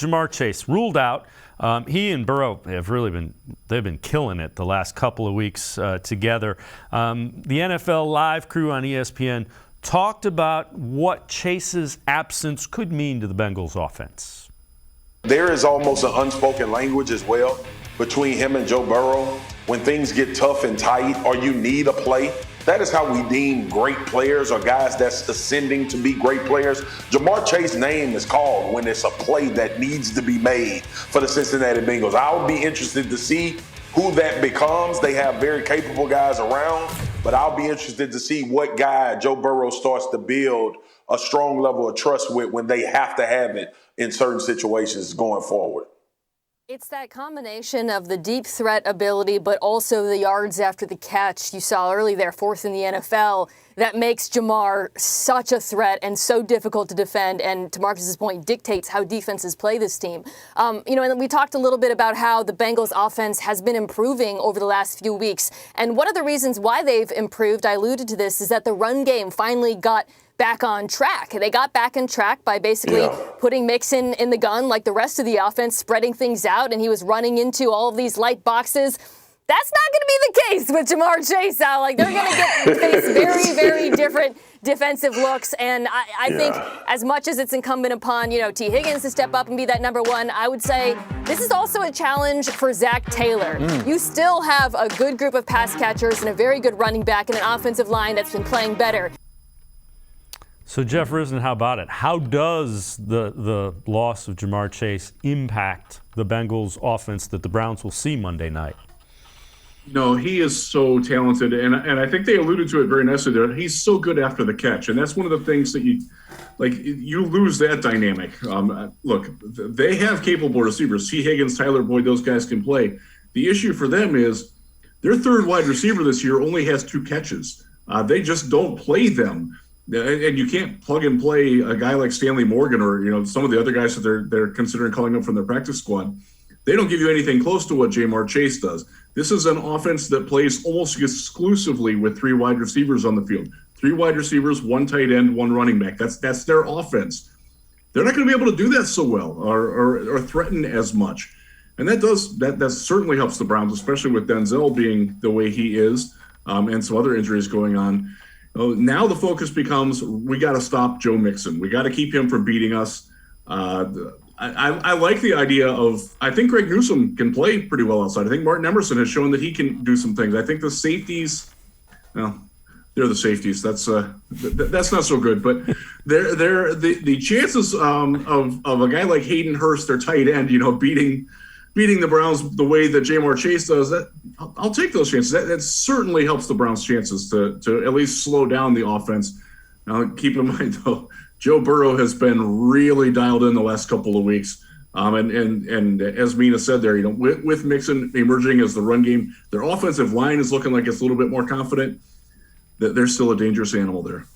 Jamar Chase ruled out. He and Burrow have really been killing it the last couple of weeks together. The NFL Live crew on ESPN talked about what Chase's absence could mean to the Bengals offense. There is almost an unspoken language as well between him and Joe Burrow. When things get tough and tight or you need a play, that is how we deem great players or guys that's ascending to be great players. Jamar Chase's name is called when it's a play that needs to be made for the Cincinnati Bengals. I'll be interested to see who that becomes. They have very capable guys around, but I'll be interested to see what guy Joe Burrow starts to build a strong level of trust with when they have to have it in certain situations going forward. It's that combination of the deep threat ability, but also the yards after the catch you saw early there, fourth in the NFL, that makes Jamar such a threat and so difficult to defend. And to Marcus's point, dictates how defenses play this team. And we talked a little bit about how the Bengals offense has been improving over the last few weeks. And one of the reasons why they've improved, I alluded to this, is that the run game finally got back on track. They got back on track by basically putting Mixon in the gun like the rest of the offense, spreading things out, and he was running into all of these light boxes. That's not going to be the case with Jamar Chase, Al. Like, they're going to face very, very different defensive looks. And I think as much as it's incumbent upon, T. Higgins to step up and be that number one, I would say this is also a challenge for Zach Taylor. You still have a good group of pass catchers and a very good running back and an offensive line that's been playing better. So, Jeff Risdon, how about it? How does the loss of Jamar Chase impact the Bengals offense that the Browns will see Monday night? No, he is so talented, and I think they alluded to it very nicely there. He's so good after the catch, and that's one of the things that you lose that dynamic. Look, they have capable receivers. T. Higgins, Tyler Boyd, those guys can play. The issue for them is their third wide receiver this year only has 2 catches. They just don't play them. And you can't plug and play a guy like Stanley Morgan or some of the other guys that they're considering calling up from their practice squad. They don't give you anything close to what Jamar Chase does. This is an offense that plays almost exclusively with 3 wide receivers on the field. 3 wide receivers, 1 tight end, 1 running back. That's their offense. They're not going to be able to do that so well or threaten as much. And that certainly helps the Browns, especially with Denzel being the way he is and some other injuries going on. Now the focus becomes we got to stop Joe Mixon. We got to keep him from beating us. I like the idea of I think Greg Newsome can play pretty well outside. I think Martin Emerson has shown that he can do some things. I think the safeties, they're the safeties. That's not so good. But they're the chances of a guy like Hayden Hurst, their tight end, beating the Browns the way that Jamar Chase does, that I'll take those chances. That certainly helps the Browns' chances to at least slow down the offense. Now, keep in mind, though, Joe Burrow has been really dialed in the last couple of weeks. And as Mina said there, with Mixon emerging as the run game, their offensive line is looking like it's a little bit more confident. They're still a dangerous animal there.